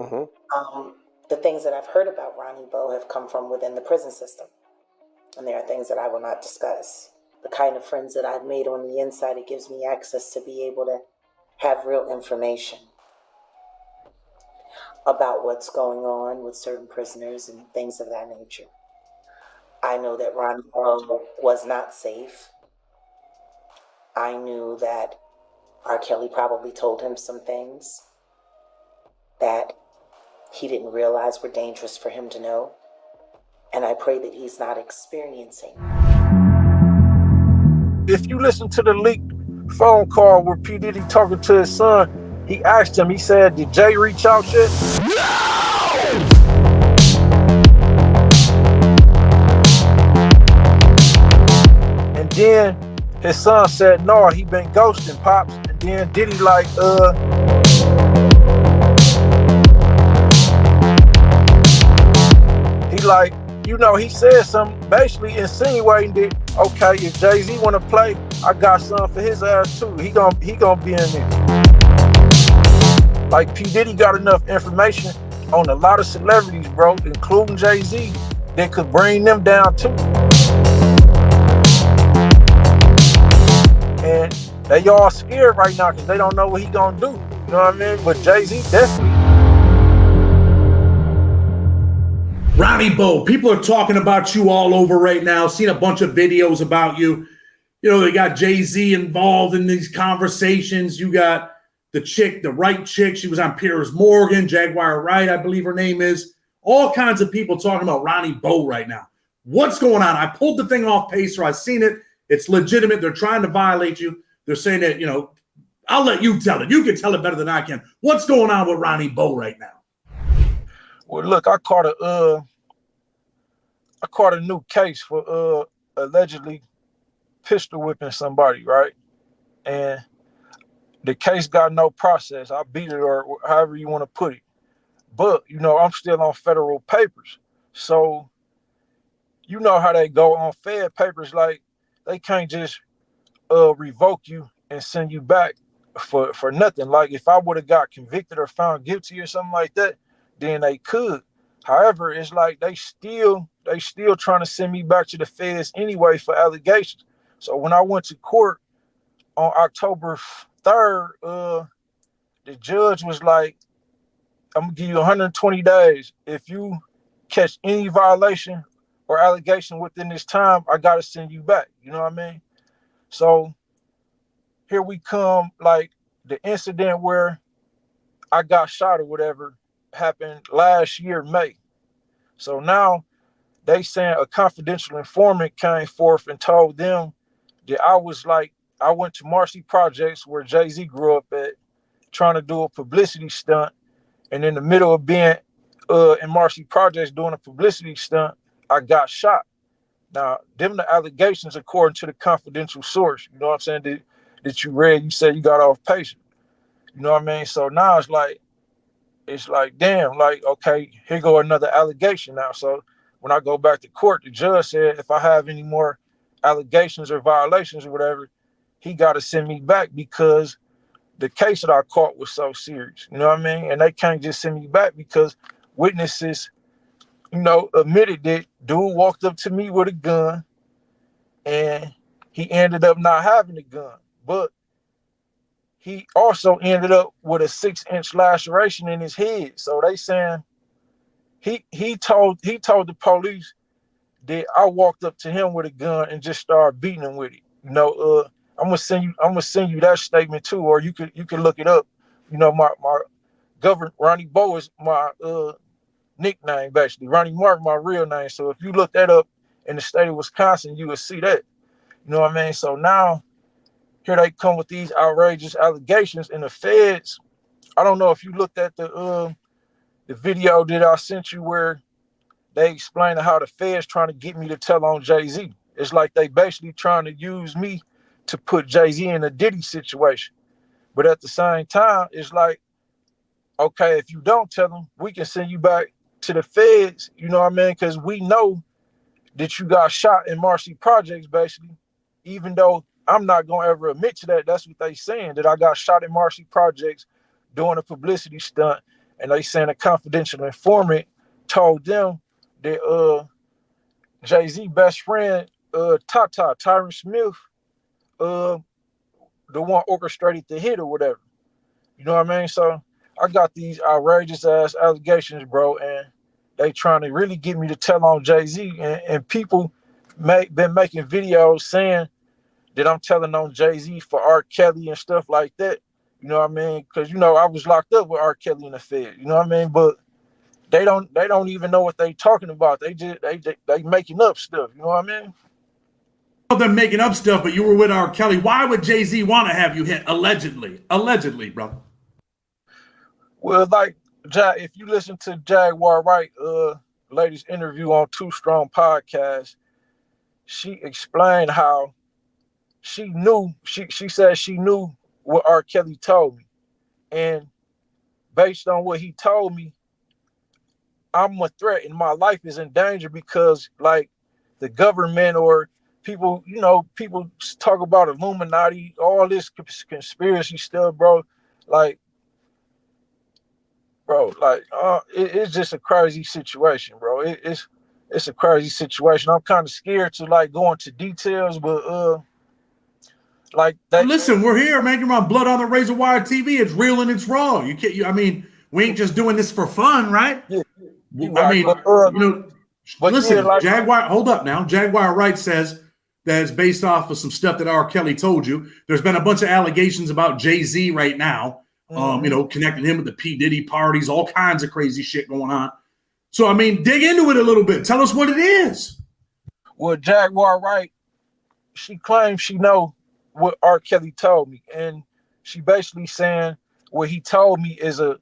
Mm-hmm. The things that I've heard about Ronnie Bo have come from within the prison system. And there are things that I will not discuss. The kind of friends that I've made on the inside, it gives me access to be able to have real information about what's going on with certain prisoners and things of that nature. I know that Ronnie Bo was not safe. I knew that R. Kelly probably told him some things that he didn't realize were dangerous for him to know. And I pray that he's not experiencing. If you listen to the leaked phone call where P. Diddy talking to his son, he asked him, he said, did Jay reach out yet? And then his son said, no, he been ghosting Pops. And then Diddy like, he like, you know, he said something basically insinuating that, okay, if Jay-Z want to play, I got something for his ass too. He gonna be in there. Like P. Diddy got enough information on a lot of celebrities, bro, including Jay-Z, that could bring them down too. And they all scared right now because they don't know what he gonna do. You know what I mean? But Jay-Z definitely. Ronnie Bo, people are talking about you all over right now, seen a bunch of videos about you. You know, they got Jay-Z involved in these conversations. You got the chick, the right chick. She was on Piers Morgan, Jaguar Wright, I believe her name is. All kinds of people talking about Ronnie Bo right now. What's going on? I pulled the thing off Pacer. I've seen it. It's legitimate. They're trying to violate you. They're saying that, you know, I'll let you tell it. You can tell it better than I can. What's going on with Ronnie Bo right now? Well, look, I caught a new case for allegedly pistol whipping somebody, right? And the case got no process. I beat it, or however you want to put it. But, you know, I'm still on federal papers. So, you know how they go on Fed papers, like they can't just revoke you and send you back for nothing. Like if I would have got convicted or found guilty or something like that, then they could. However, it's like they still trying to send me back to the feds anyway for allegations. So when I went to court on October 3rd, the judge was like, I'm gonna give you 120 days. If you catch any violation or allegation within this time, I gotta send you back. You know what I mean? So here we come, like the incident where I got shot or whatever happened last year, May. So now they saying a confidential informant came forth and told them that I went to Marcy Projects where Jay-Z grew up at, trying to do a publicity stunt. And in the middle of being in Marcy Projects doing a publicity stunt, I got shot. Now, them the allegations according to the confidential source, you know what I'm saying, that you read, you said you got off patient. You know what I mean? So now it's like, damn, like, okay, here go another allegation now. So when I go back to court, the judge said if I have any more allegations or violations or whatever, he got to send me back because the case that I caught was so serious. You know what I mean? And they can't just send me back because witnesses, you know, admitted that dude walked up to me with a gun and he ended up not having a gun. But he also ended up with a 6-inch laceration in his head. So they saying he told the police that I walked up to him with a gun and just started beating him with it. You know, I'm gonna send you that statement too, or you can look it up. You know, my governor Ronnie Bo is my nickname basically. Ronnie Mark, my real name. So if you look that up in the state of Wisconsin, you will see that. You know what I mean? So now here they come with these outrageous allegations, and the feds. I don't know if you looked at the video that I sent you where they explain how the feds trying to get me to tell on Jay-Z. It's like they basically trying to use me to put Jay-Z in a Diddy situation. But at the same time, it's like, okay, if you don't tell them, we can send you back to the feds, you know what I mean? Because we know that you got shot in Marcy Projects, basically, even though I'm not going to ever admit to that. That's what they saying, that I got shot in Marcy Projects doing a publicity stunt. and they saying a confidential informant told them that Jay-Z best friend Tyron Smith, uh the one orchestrated the hit or whatever. You know what I mean? So I got these outrageous ass allegations, bro, and they trying to really get me to tell on Jay-Z, and people been making videos saying that I'm telling on Jay-Z for R. Kelly and stuff like that. You know what I mean? Because I was locked up with R. Kelly in the Fed. You know what I mean? But they don't even know what they talking about. They making up stuff. You know what I mean? Them making up stuff, but you were with R. Kelly. Why would Jay-Z want to have you hit? Allegedly, brother. Well, like, if you listen to Jaguar Wright, lady's interview on Too Strong podcast, she explained how she knew. She said she knew what R. Kelly told me, and based on what he told me, I'm a threat and my life is in danger because, like, the government or people, people talk about Illuminati, all this conspiracy stuff, bro. Like, it's just a crazy situation, bro. It's a crazy situation. I'm kind of scared to like go into details, but like that. Listen, we're here making my blood on the razor wire TV. It's real and it's raw. You can't. I mean, we ain't just doing this for fun, right? Yeah, you I right, mean, but yeah, listen, like, Jaguar. Hold up now. Jaguar Wright says that it's based off of some stuff that R. Kelly told you. There's been a bunch of allegations about Jay-Z right now. Connecting him with the P. Diddy parties, all kinds of crazy shit going on. So, I mean, dig into it a little bit. Tell us what it is. Well, Jaguar Wright, she claims she know what R. Kelly told me, and she basically saying what he told me is a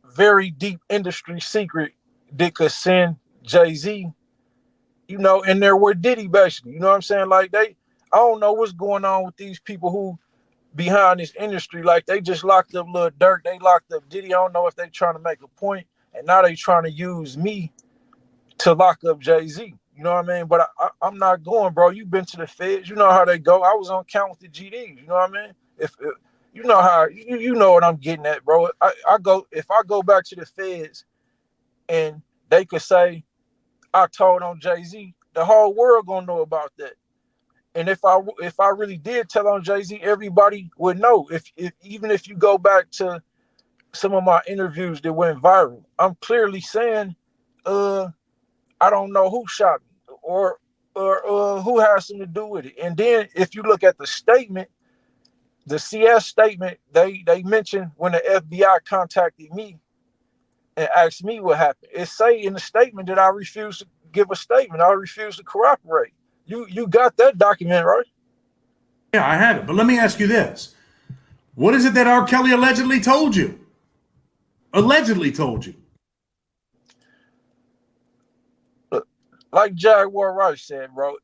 very deep industry secret that could send Jay-Z, in there with Diddy, basically. You know what I'm saying? Like, I don't know what's going on with these people who behind this industry. Like, they just locked up Lil Durk, they locked up Diddy. I don't know if they trying to make a point, and now they trying to use me to lock up Jay-Z. You know what I mean? But I'm not going, bro. You've been to the feds. You know how they go. I was on count with the GDs. You know what I mean? If you know how you know what I'm getting at, bro. If I go back to the feds and they could say I told on Jay-Z, the whole world gonna know about that. And if I really did tell on Jay-Z, everybody would know. If even if you go back to some of my interviews that went viral, I'm clearly saying, I don't know who shot me or who has something to do with it. And then if you look at the statement, the CS statement, they mentioned when the FBI contacted me and asked me what happened. It say in the statement that I refused to give a statement. I refused to cooperate. You got that document, right? Yeah, I have it. But let me ask you this. What is it that R. Kelly allegedly told you? Allegedly told you. Look, like Jaguar Wright said, bro,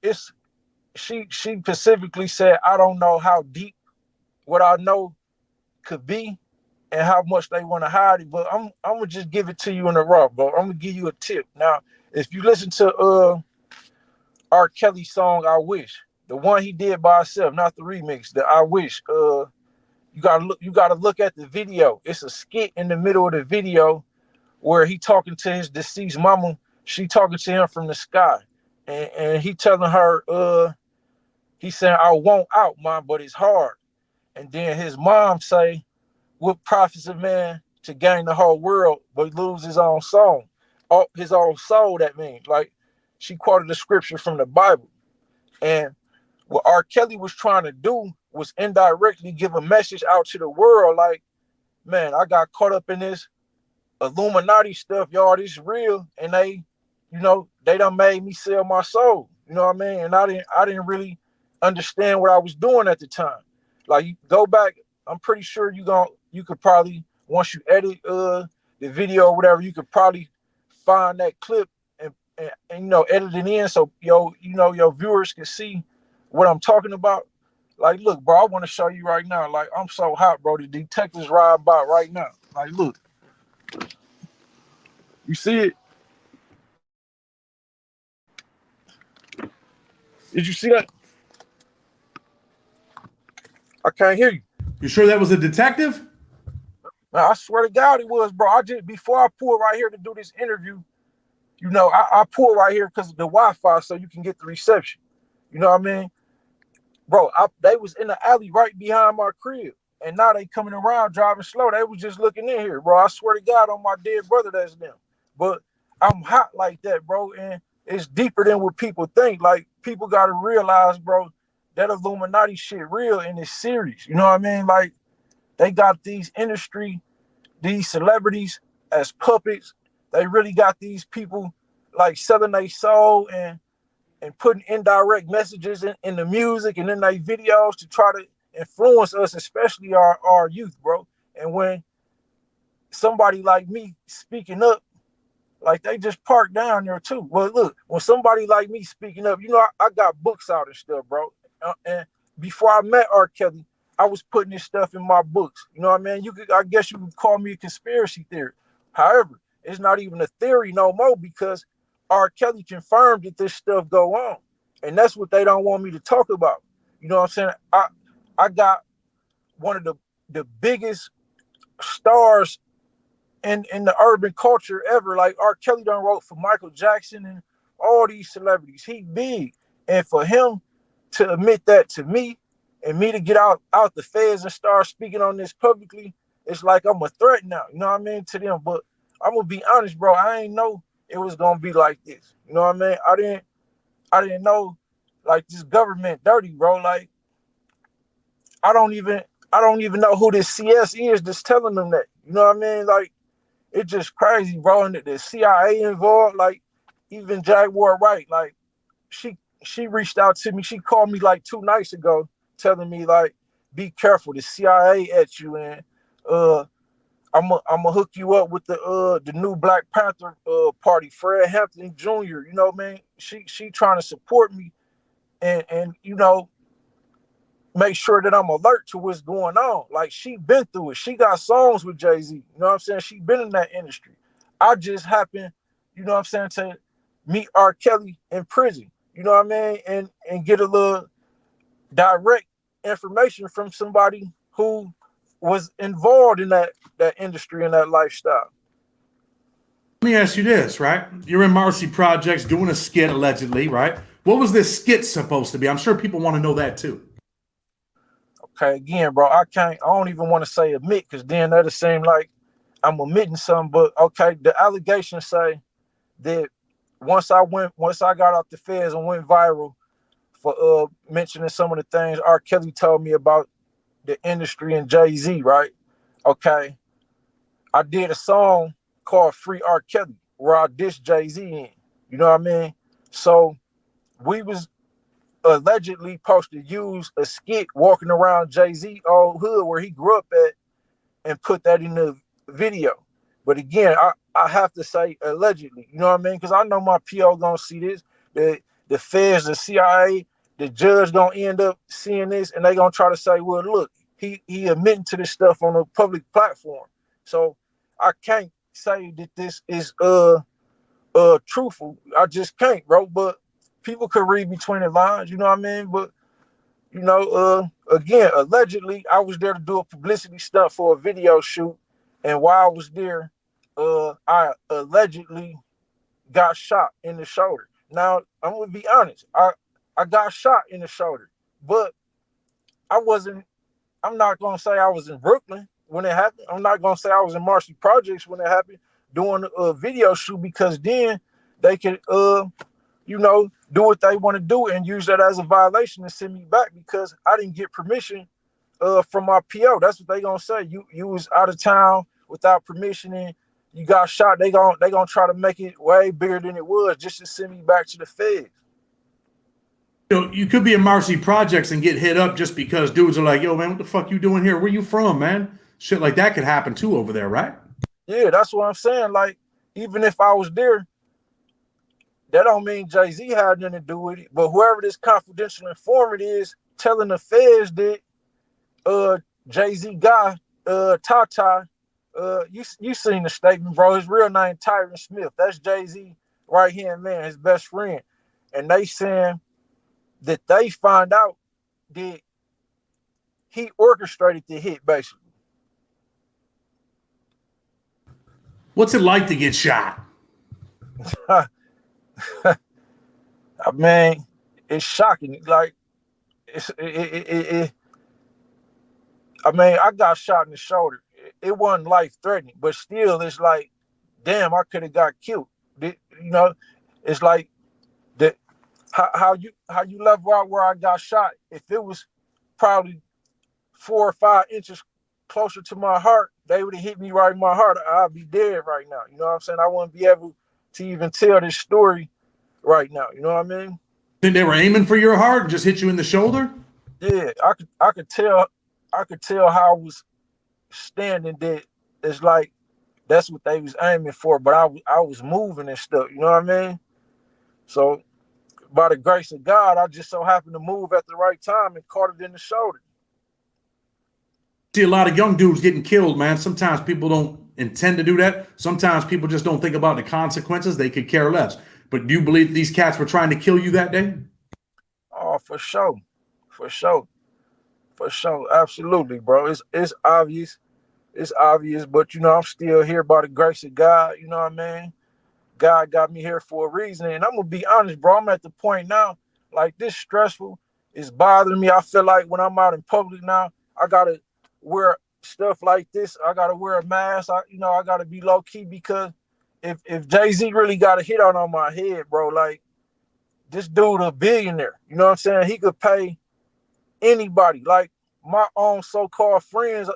she specifically said, I don't know how deep what I know could be and how much they want to hide it, but I'm gonna just give it to you in a raw, bro. I'm gonna give you a tip. Now, if you listen to R. Kelly song I Wish, the one he did by himself, not the remix, the I Wish, you gotta look at the video. It's a skit in the middle of the video where he talking to his deceased mama. She talking to him from the sky. And he telling her, he saying, I want out, mom, but it's hard. And then his mom say, what profits a man to gain the whole world but lose his own soul? His own soul, that means. Like, she quoted the scripture from the Bible. And what R. Kelly was trying to do was indirectly give a message out to the world, like, man, I got caught up in this Illuminati stuff, y'all. This is real, and they done made me sell my soul. You know what I mean? And I didn't really understand what I was doing at the time. Like, you go back, I'm pretty sure you could probably, once you edit the video or whatever, you could probably find that clip and edit it in so your viewers can see what I'm talking about. Like, look, bro, I want to show you right now. Like, I'm so hot, bro. The detectives ride by right now. Like, look. You see it? Did you see that? I can't hear you. You sure that was a detective? Man, I swear to God, it was, bro. I just before I pulled right here to do this interview, I pulled right here because of the Wi-Fi, so you can get the reception. You know what I mean, bro? They was in the alley right behind my crib, and now they coming around driving slow. They was just looking in here, bro. I swear to God, on my dead brother, that's them. But I'm hot like that, bro, and it's deeper than what people think. Like people got to realize, bro, that Illuminati shit real and it's serious. You know what I mean? Like they got these celebrities as puppets. They really got these people like selling their soul and putting indirect messages in the music and in their videos to try to influence us, especially our youth, bro. And when somebody like me speaking up, like they just parked down there too. Well, look, when somebody like me speaking up, I got books out and stuff, bro. And before I met R. Kelly, I was putting this stuff in my books. You know what I mean? I guess you could call me a conspiracy theory. However, it's not even a theory no more because R. Kelly confirmed that this stuff go on, and that's what they don't want me to talk about. You know what I'm saying? I got one of the biggest stars in the urban culture ever. Like R. Kelly done wrote for Michael Jackson and all these celebrities. He big. And for him to admit that to me and me to get out the feds and start speaking on this publicly, it's like I'm a threat now. You know what I mean? To them. But I'm gonna be honest, bro. I ain't know it was gonna be like this. You know what I mean? I didn't know like this government dirty, bro. Like I don't even know who this CS is that's telling them that. You know what I mean? Like it's just crazy, bro. And the CIA involved, like even Jaguar Wright, like she reached out to me. She called me like 2 nights ago, telling me like, be careful, the CIA at you, and uh, I'm gonna hook you up with the new Black Panther party, Fred Hampton Jr. You know, man, she trying to support me and make sure that I'm alert to what's going on. Like she been through it. She got songs with Jay-Z. You know what I'm saying? She been in that industry. I just happened, you know what I'm saying, to meet R. Kelly in prison. You know what I mean? And get a little direct information from somebody who was involved in that industry and that lifestyle. Let me ask you this, right? You're in Marcy Projects doing a skit allegedly, right? What was this skit supposed to be? I'm sure people want to know that too. Okay, again, bro, I don't even want to say admit because then that'll seem like I'm admitting something. But okay, the allegations say that once I got off the feds and went viral for mentioning some of the things R. Kelly told me about the industry and Jay-Z, right? Okay. I did a song called Free R. Kelly where I dissed Jay-Z in. You know what I mean? So we was allegedly supposed to use a skit walking around Jay-Z old hood where he grew up at and put that in the video. But again, I have to say allegedly, you know what I mean? Because I know my PO gonna see this, the feds, the CIA, the judge gonna end up seeing this, and they gonna try to say, well, look, he admitting to this stuff on a public platform. So I can't say that this is truthful. I just can't, bro. But people could read between the lines, you know what I mean? But again, allegedly, I was there to do a publicity stunt for a video shoot, and while I was there, I allegedly got shot in the shoulder. Now, I'm gonna be honest, I got shot in the shoulder, but I wasn't. I'm not gonna say I was in Brooklyn when it happened. I'm not gonna say I was in Marcy Projects when it happened doing a video shoot because then they could do what they want to do and use that as a violation and send me back because I didn't get permission from my PO. That's what they gonna say. You was out of town without permission and you got shot. They gonna try to make it way bigger than it was just to send me back to the feds. You could be in Marcy Projects and get hit up just because dudes are like, yo, man, what the fuck you doing here? Where you from, man? Shit like that could happen too over there, right? Yeah, that's what I'm saying. Like, even if I was there, that don't mean Jay-Z had nothing to do with it. But whoever this confidential informant is telling the feds that Jay-Z guy, Tata, you seen the statement, bro. His real name Tyron Smith. That's Jay-Z right hand man, his best friend. And they saying that they find out that he orchestrated the hit, basically. What's it like to get shot? I mean, it's shocking. Like I mean, I got shot in the shoulder. It wasn't life threatening, but still, it's like, damn, I could have got killed. You know, it's like that. How you level out where I got shot? If it was probably 4 or 5 inches closer to my heart, they would have hit me right in my heart. I'd be dead right now. You know what I'm saying? I wouldn't be able to even tell this story right now. You know what I mean? Think they were aiming for your heart and just hit you in the shoulder? Yeah, I could tell how I was standing that it's like that's what they was aiming for, but I was moving and stuff, you know what I mean? So by the grace of God, I just so happened to move at the right time and caught it in the shoulder. See a lot of young dudes getting killed, man. Sometimes people don't intend to do that. Sometimes people just don't think about the consequences. They could care less. But do you believe these cats were trying to kill you that day? Oh, for sure. For sure. For sure. Absolutely, bro. It's obvious. It's obvious, but I'm still here by the grace of God, you know what I mean? God got me here for a reason. And I'm gonna be honest, bro. I'm at the point now, like this stressful is bothering me. I feel like when I'm out in public now, I gotta wear stuff like this. I gotta wear a mask. I gotta be low key because if Jay-Z really got a hit on my head, bro, like this dude a billionaire. You know what I'm saying? He could pay anybody. Like my own so-called friends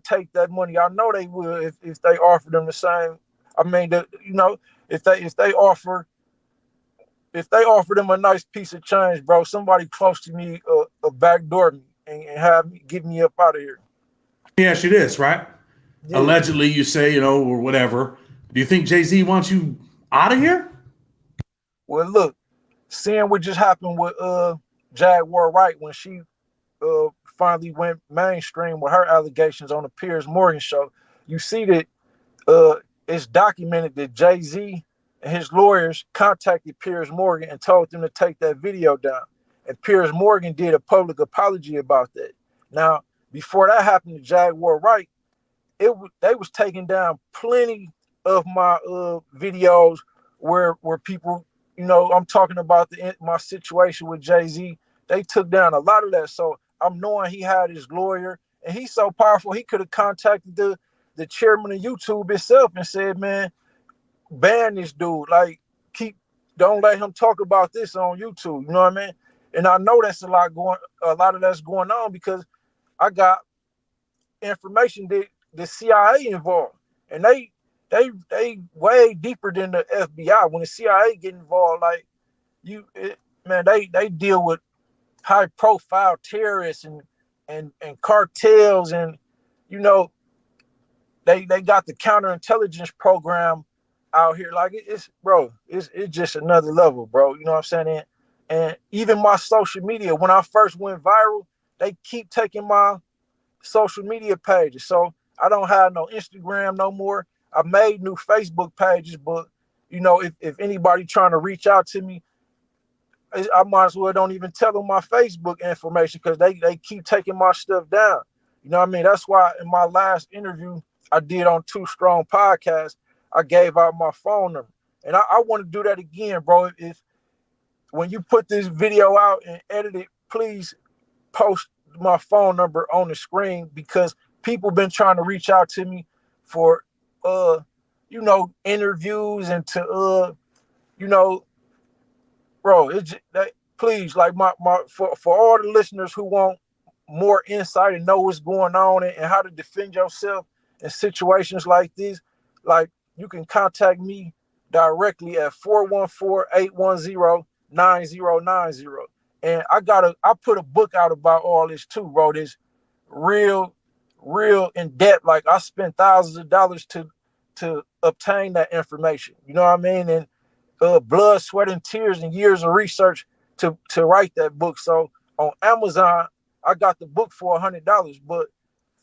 take that money. I know they will if they offer them the same. I mean, if they offer them a nice piece of change, bro, somebody close to me a backdoor me and have me get me up out of here. Let me ask you this, right? Yeah. Allegedly, you say, or whatever. Do you think Jay-Z wants you out of here? Well, look, seeing what just happened with Jaguar Wright when she uh finally went mainstream with her allegations on the Piers Morgan show, you see that uh it's documented that Jay-Z and his lawyers contacted Piers Morgan and told them to take that video down. And Piers Morgan did a public apology about that. Now, before that happened to Jaguar Wright, they was taking down plenty of my videos where people, I'm talking about my situation with Jay-Z. They took down a lot of that. So I'm knowing he had his lawyer and he's so powerful he could have contacted the chairman of YouTube itself and said, man, ban this dude. Like, don't let him talk about this on YouTube. You know what I mean? And I know that's a lot of that's going on because I got information that the CIA involved, and they way deeper than the FBI. When the CIA get involved, like man, they deal with high profile terrorists and cartels, and you know they got the counterintelligence program out here. Like it's just another level, bro. You know what I'm saying? And even my social media, when I first went viral, they keep taking my social media pages. So I don't have no Instagram no more. I made new Facebook pages, but if anybody trying to reach out to me, I might as well don't even tell them my Facebook information because they keep taking my stuff down. You know what I mean? That's why in my last interview I did on Too Strong Podcast, I gave out my phone number. And I want to do that again, bro. If when you put this video out and edit it, please post my phone number on the screen because people been trying to reach out to me for interviews and to you know bro, please, like for all the listeners who want more insight and know what's going on and how to defend yourself in situations like this, like you can contact me directly at 414-810-9090. And I put a book out about all this too, bro. This real, real in depth. Like I spent thousands of dollars to obtain that information. You know what I mean? And blood, sweat, and tears and years of research to write that book. So on Amazon, I got the book for $100. But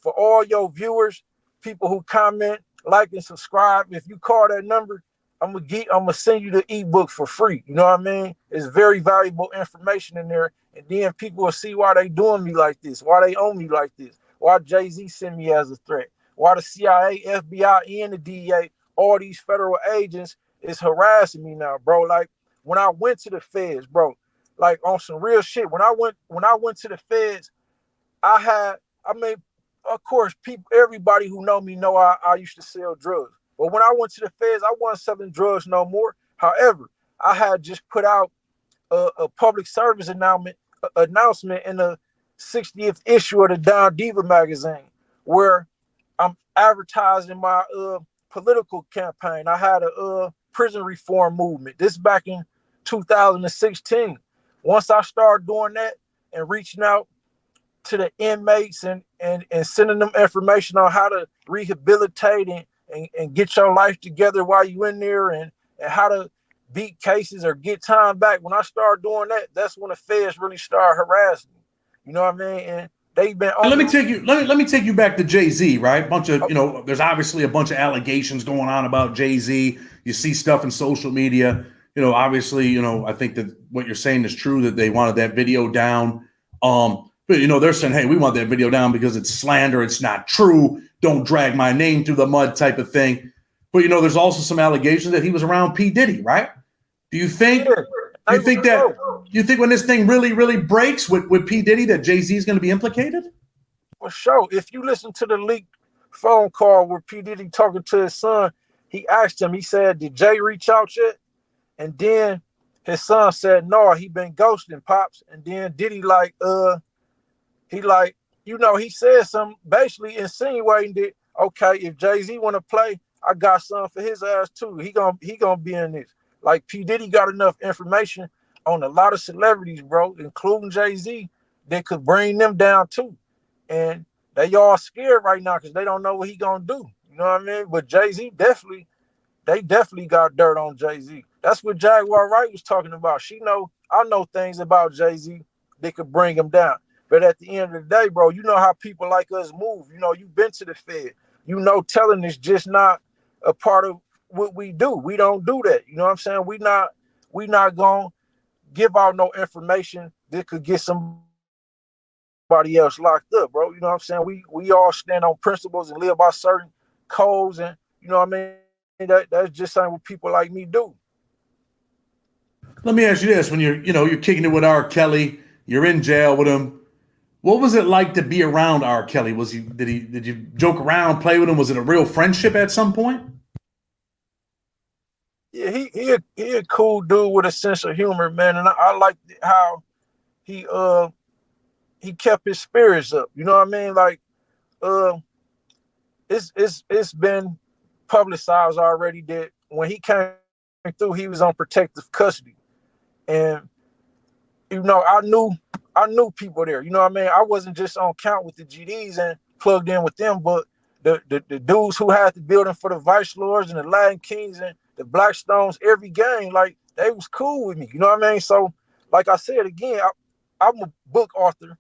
for all your viewers, people who comment, like, and subscribe, if you call that number, I'm gonna send you the ebook for free. You know what I mean? It's very valuable information in there, and then people will see why they doing me like this, why they own me like this, why Jay-Z sent me as a threat, why the CIA, FBI, and the DEA all these federal agents is harassing me now, bro. Like when I went to the feds, bro, like on some real shit. When I went to the feds, I mean, of course, everybody who know me know I used to sell drugs. But when I went to the feds, I wasn't selling drugs no more. However, I had just put out a public service announcement in the 60th issue of the Don Diva magazine, where I'm advertising my political campaign. I had a prison reform movement. This back in 2016. Once I started doing that and reaching out to the inmates and sending them information on how to rehabilitate and get your life together while you in there and how to beat cases or get time back. When I started doing that, that's when the feds really started harassing me. You know what I mean? And they've been on. Let me take you back to Jay-Z, right? Bunch of, there's obviously a bunch of allegations going on about Jay-Z. You see stuff in social media. Obviously, I think that what you're saying is true, that they wanted that video down. But they're saying, hey, we want that video down because it's slander, it's not true, don't drag my name through the mud type of thing. But there's also some allegations that he was around P. Diddy, right? Do you think when this thing really, really breaks with P. Diddy that Jay-Z is going to be implicated? For sure. If you listen to the leaked phone call where P. Diddy talking to his son, he asked him, he said, did Jay reach out yet? And then his son said, no, he been ghosting, Pops. And then Diddy he said something basically insinuating that, okay, if Jay-Z want to play, I got something for his ass too. He gonna be in this. Like P. Diddy got enough information on a lot of celebrities, bro, including Jay-Z, that could bring them down too. And they all scared right now because they don't know what he gonna do. You know what I mean? But Jay-Z they definitely got dirt on Jay-Z. That's what Jaguar Wright was talking about. I know things about Jay-Z that could bring him down. But at the end of the day, bro, you know how people like us move. You've been to the Fed. Telling is just not a part of what we do. We don't do that. You know what I'm saying? We not gonna give out no information that could get somebody else locked up, bro. You know what I'm saying? We all stand on principles and live by certain codes, and you know what I mean? That's just something what people like me do. Let me ask you this: when you're kicking it with R. Kelly, you're in jail with him. What was it like to be around R. Kelly? Did you joke around, play with him? Was it a real friendship at some point? Yeah, he a cool dude with a sense of humor, man, and I like how he kept his spirits up. You know what I mean? Like it's been publicized already that when he came through, he was on protective custody, and I knew people there. You know what I mean? I wasn't just on count with the GDs and plugged in with them, but the dudes who had the building for the Vice Lords and the Latin Kings and the Blackstones, every game, like they was cool with me. You know what I mean? So, like I said again, I'm a book author.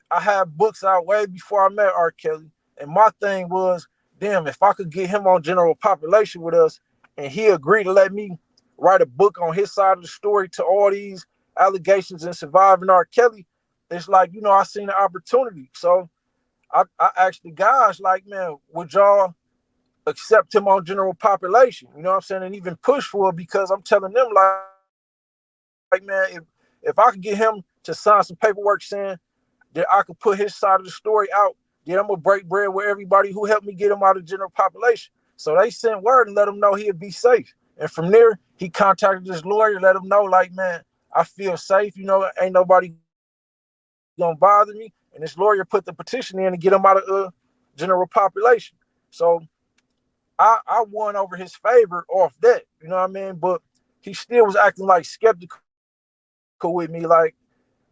I had books out way before I met R. Kelly, and my thing was, damn, if I could get him on general population with us, and he agreed to let me write a book on his side of the story to all these allegations and surviving R. Kelly, it's like, I seen the opportunity. So I asked the guys, like, man, would y'all accept him on general population? You know what I'm saying? And even push for it, because I'm telling them, like man, if I could get him to sign some paperwork saying that I could put his side of the story out, then I'm gonna break bread with everybody who helped me get him out of general population. So they sent word and let him know he'd be safe. And from there, he contacted his lawyer, let him know, like, man, I feel safe. Ain't nobody gonna bother me. And his lawyer put the petition in to get him out of general population. So I won over his favor off that. You know what I mean? But he still was acting like skeptical with me, like,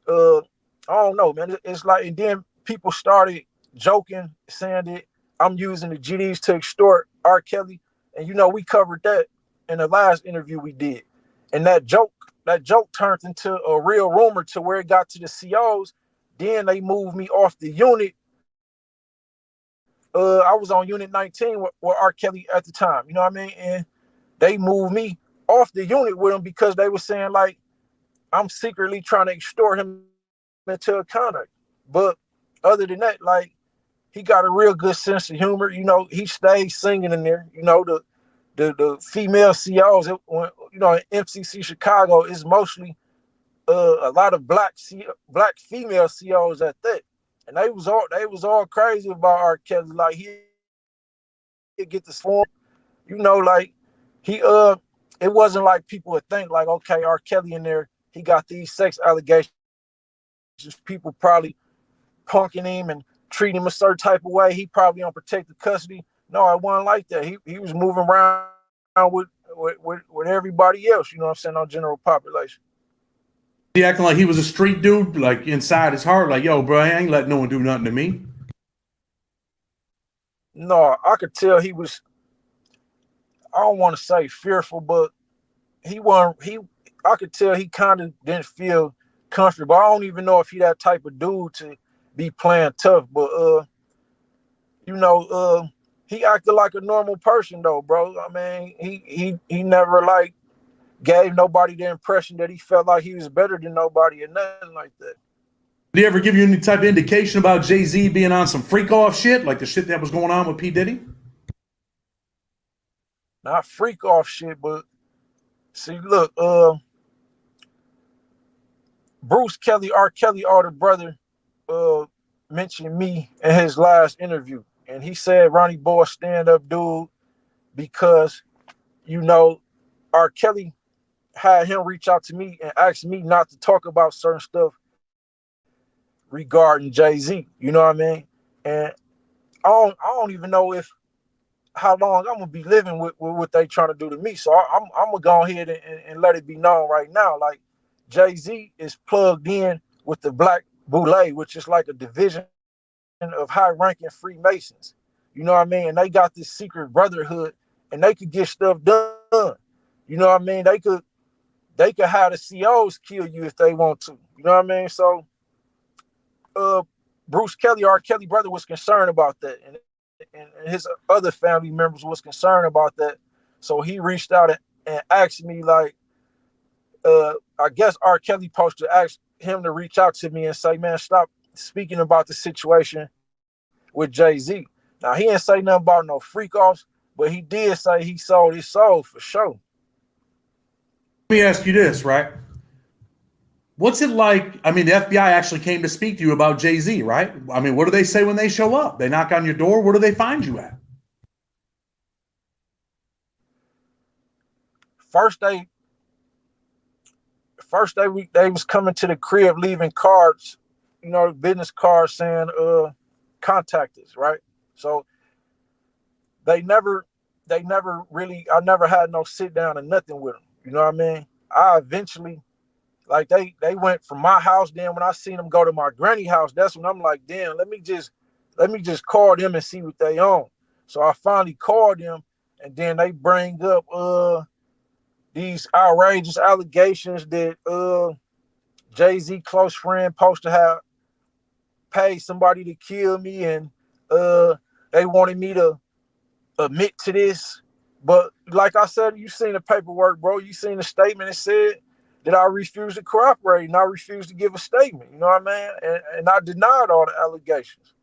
I don't know, man. It's like, and then people started joking, saying that I'm using the GDs to extort R. Kelly. And we covered that in the last interview we did. And that joke turned into a real rumor to where it got to the COs. Then they moved me off the unit. I was on unit 19 with R. Kelly at the time, you know what I mean? And they moved me off the unit with him because they were saying, like, I'm secretly trying to extort him into a conduct. But other than that, like, he got a real good sense of humor. He stayed singing in there. The the female COs, you know, in MCC Chicago is mostly a lot of black female COs at that, and they was all crazy about R. Kelly. Like he get this form, you know, like he it wasn't like people would think like, okay, R. Kelly in there, he got these sex allegations, people probably punking him and treating him a certain type of way. He probably on protected custody. No, it wasn't like that. He was moving around with everybody else, you know what I'm saying, on general population. He acting like he was a street dude, like inside his heart, like, yo, bro, I ain't letting no one do nothing to me. No, I could tell he was, I don't want to say fearful, but I could tell he kind of didn't feel comfortable. I don't even know if he that type of dude to be playing tough, but you know, he acted like a normal person though, bro. I mean, he never like gave nobody the impression that he felt like he was better than nobody or nothing like that. Did he ever give you any type of indication about Jay-Z being on some freak off shit, like the shit that was going on with P. Diddy? Not freak off shit, but see, look, Bruce Kelly, R. Kelly, older brother, mentioned me in his last interview, and he said Ronnie Bo a stand-up dude because, you know, R. Kelly had him reach out to me and ask me not to talk about certain stuff regarding Jay-Z. You know what I mean? And I don't even know if how long I'm gonna be living with what they trying to do to me. So I'm gonna go ahead and let it be known right now. Like Jay-Z is plugged in with the Black Boule, which is like a division of high-ranking Freemasons. You know what I mean? And they got this secret brotherhood, and they could get stuff done. You know what I mean? They could have the COs kill you if they want to. You know what I mean? So Bruce Kelly, R. Kelly brother, was concerned about that, and his other family members was concerned about that. So he reached out and asked me, like, I guess R. Kelly supposed to ask him to reach out to me and say, man, stop speaking about the situation with Jay-Z. Now, he didn't say nothing about no freak offs, but he did say he sold his soul for sure. Let me ask you this, right? What's it like? I mean, the FBI actually came to speak to you about Jay-Z, right? I mean, what do they say when they show up? They knock on your door. Where do they find you at? First they was coming to the crib, leaving cards, you know, business cards saying contact us, right? So they never really, I never had no sit down and nothing with them. You know what I mean? I eventually, like, they went from my house. Then when I seen them go to my granny house, that's when I'm like, damn, let me just call them and see what they on. So I finally called them, and then they bring up these outrageous allegations that Jay-Z close friend supposed to have paid somebody to kill me, and they wanted me to admit to this. But like I said, you seen the paperwork, bro. You seen the statement. It said that I refused to cooperate and I refused to give a statement. You know what I mean? And I denied all the allegations.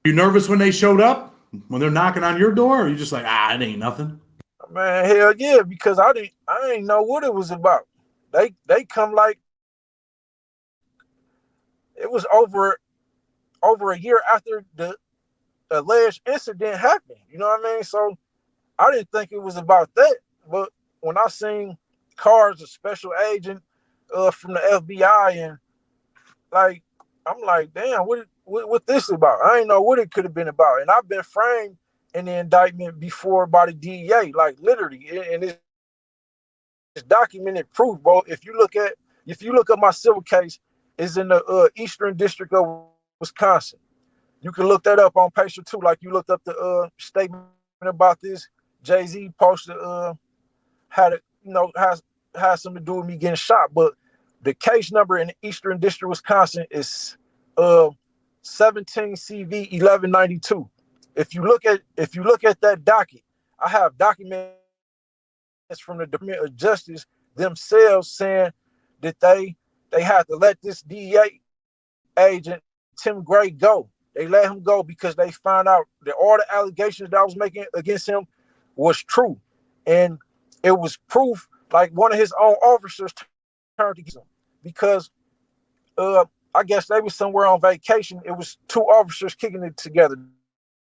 You nervous when they showed up? When they're knocking on your door? Or are you just like, it ain't nothing? Man, hell yeah, because I didn't know what it was about. They come like it was over a year after the alleged incident happened. You know what I mean? So I didn't think it was about that. But when I seen cars, a special agent from the FBI, and like, I'm like, damn, what this about? I didn't know what it could have been about. And I've been framed in the indictment before by the DEA, like literally, and it's documented proof, bro. If you look at my civil case, it's in the Eastern District of Wisconsin. You can look that up on page 2, like you looked up the statement about this. Jay-Z posted had it, you know, has something to do with me getting shot. But the case number in the Eastern District, Wisconsin is 17 CV 1192. If you look at that docket, I have documents from the Department of Justice themselves saying that they had to let this DEA agent Tim Gray go. They let him go because they found out that all the allegations that I was making against him was true. And it was proof, like one of his own officers turned against him because I guess they was somewhere on vacation. It was two officers kicking it together.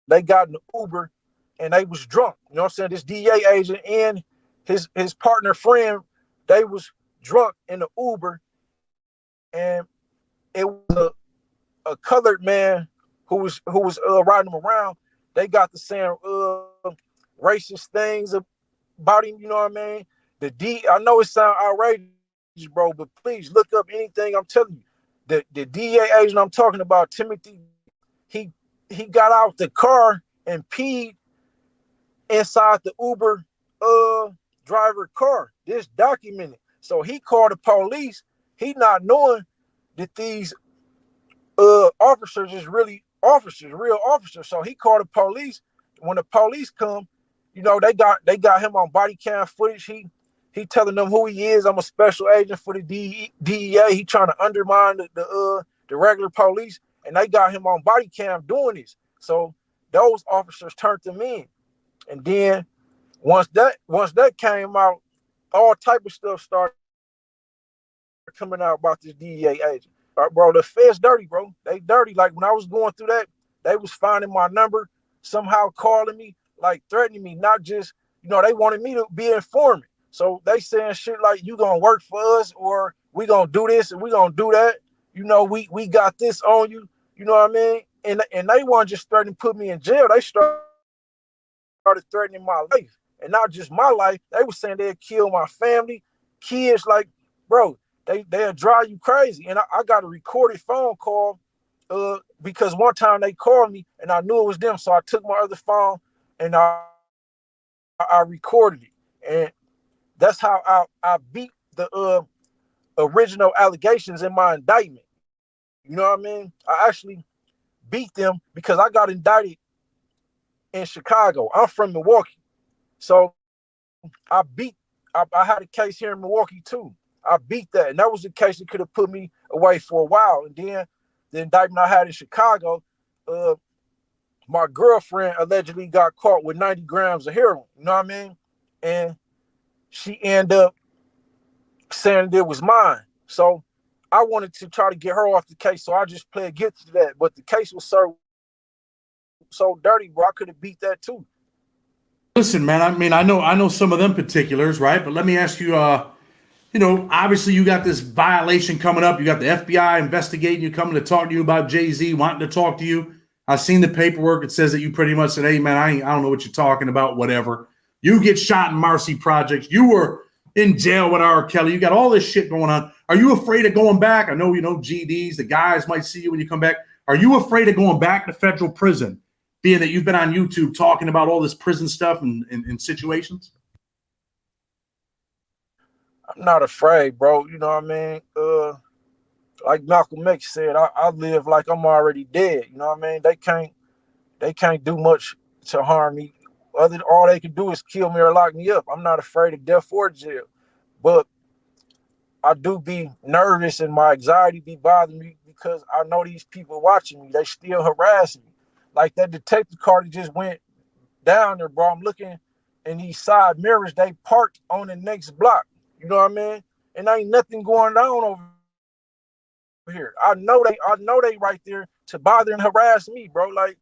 They got in the Uber and they was drunk. You know what I'm saying? This DA agent and his partner friend, they was drunk in the Uber, and it was a colored man who was riding them around. They got to saying racist things about him. You know what I mean? I know it sounds outrageous, bro, but please look up anything I'm telling you. The DA agent I'm talking about, Timothy, he got out the car and peed inside the Uber driver car. This documented. So he called the police. He not knowing that these officers is really officers, real officers. So he called the police. When the police come, you know, they got him on body cam footage. He telling them who he is. I'm a special agent for the DEA. He trying to undermine the regular police, and they got him on body cam doing this. So those officers turned them in, and then once that came out, all type of stuff started coming out about this DEA agent. Bro, the feds dirty, bro. They dirty. Like when I was going through that, they was finding my number, somehow calling me, like threatening me, not just, you know, they wanted me to be an informant. So they saying shit like, you gonna work for us, or we gonna do this and we gonna do that. You know, we got this on you. You know what I mean? And they weren't just threatening to put me in jail. They started threatening my life. And not just my life. They were saying they'd kill my family, kids. Like, bro, they'll drive you crazy. And I got a recorded phone call because one time they called me and I knew it was them. So I took my other phone and I recorded it. And that's how I beat the original allegations in my indictment. You know what I mean? I actually beat them because I got indicted in Chicago. I'm from Milwaukee. So I had a case here in Milwaukee too. I beat that. And that was the case that could have put me away for a while. And then the indictment I had in Chicago, my girlfriend allegedly got caught with 90 grams of heroin. You know what I mean? And she ended up saying it was mine. So I wanted to try to get her off the case. So I just pled guilty to that. But the case was so dirty, bro. I could have beat that too. Listen, man, I mean, I know some of them particulars, right? But let me ask you, you know, obviously you got this violation coming up. You got the FBI investigating you, coming to talk to you about Jay-Z, wanting to talk to you. I've seen the paperwork. It says that you pretty much said, hey, man, I don't know what you're talking about, whatever. You get shot in Marcy Projects. You were in jail with R. Kelly. You got all this shit going on. Are you afraid of going back? I know, you know, GDs, the guys might see you when you come back. Are you afraid of going back to federal prison, being that you've been on YouTube talking about all this prison stuff and situations? I'm not afraid, bro. You know what I mean? Like Malcolm X said, I live like I'm already dead. You know what I mean? They can't do much to harm me. All they can do is kill me or lock me up. I'm not afraid of death or jail. But I do be nervous and my anxiety be bothering me because I know these people watching me. They still harassing me. Like that detective car that just went down there, bro. I'm looking in these side mirrors. They parked on the next block. You know what I mean? And ain't nothing going on over here. I know they right there to bother and harass me, bro. Like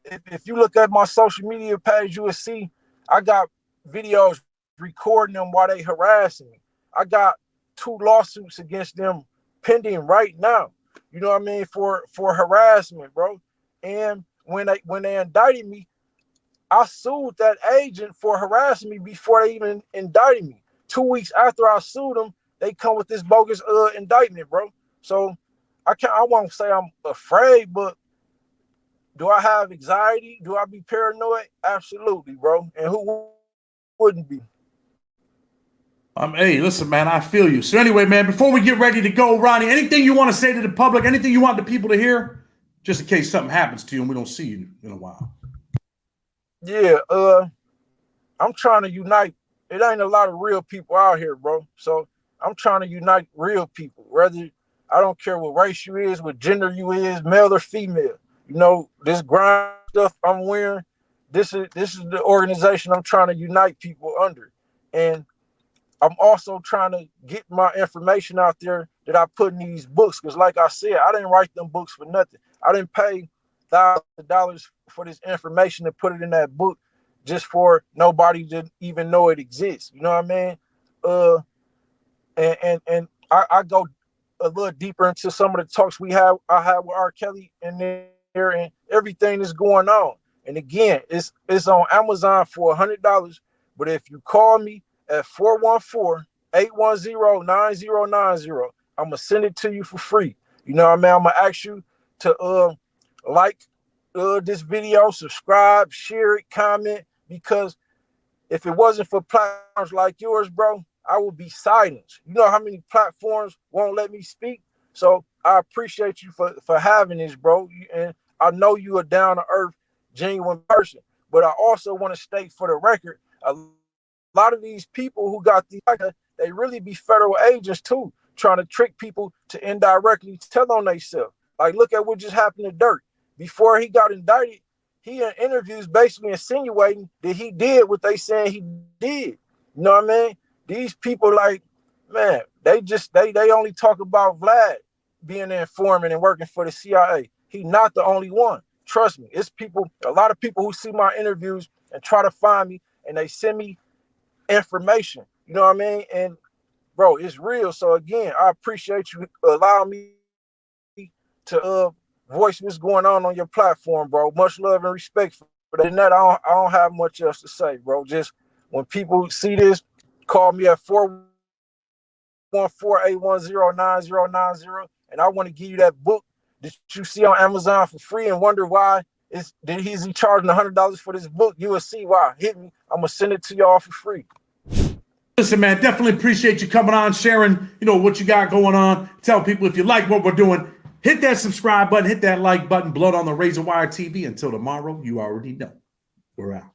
if you look at my social media page, you will see I got videos recording them while they harassing me. I got 2 lawsuits against them pending right now. You know what I mean? For harassment, bro. And when they indicted me, I sued that agent for harassing me before they even indicted me. 2 weeks after I sued them, they come with this bogus indictment, bro. So I won't say I'm afraid, but do I have anxiety? Do I be paranoid? Absolutely, bro. And who wouldn't be? Hey, listen, man, I feel you. So anyway, man, before we get ready to go, Ronnie, anything you want to say to the public, anything you want the people to hear, just in case something happens to you and we don't see you in a while. Yeah, I'm trying to unite. It ain't a lot of real people out here, bro. So I'm trying to unite real people. Whether I don't care what race you is, what gender you is, male or female. You know, this grind stuff I'm wearing, this is the organization I'm trying to unite people under. And I'm also trying to get my information out there that I put in these books. Because like I said, I didn't write them books for nothing. I didn't pay thousands of dollars for this information to put it in that book just for nobody to even know it exists. You know what I mean? And I go a little deeper into some of the talks I had with R. Kelly in there, and everything that's going on. And again, it's on Amazon for $100. But if you call me at 414-810-9090, I'm gonna send it to you for free. You know what I mean? I'm gonna ask you to like this video, subscribe, share it, comment, because if it wasn't for platforms like yours, bro, I would be silenced. You know how many platforms won't let me speak? So I appreciate you for having this, bro. And I know you a down to earth, genuine person. But I also want to state for the record, a lot of these people who got the they really be federal agents too, trying to trick people to indirectly tell on themselves. Like, look at what just happened to Dirk. Before he got indicted, he in interviews basically insinuating that he did what they saying he did. You know what I mean? These people, like, man, they only talk about Vlad being an informant and working for the CIA. He not the only one. Trust me, it's a lot of people who see my interviews and try to find me, and they send me information. You know what I mean? And bro, it's real. So again, I appreciate you allowing me to voice what's going on your platform, bro. Much love and respect for that. And that I don't have much else to say, bro. Just when people see this, call me at 414-810-9090, and I want to give you that book that you see on Amazon for free and wonder why he's charging $100 for this book. You will see why. Hit me. I'm gonna send it to y'all for free. Listen, man, definitely appreciate you coming on, sharing, what you got going on. Tell people if you like what we're doing, hit that subscribe button, hit that like button, Blood on the Razor Wire TV. Until tomorrow, you already know. We're out.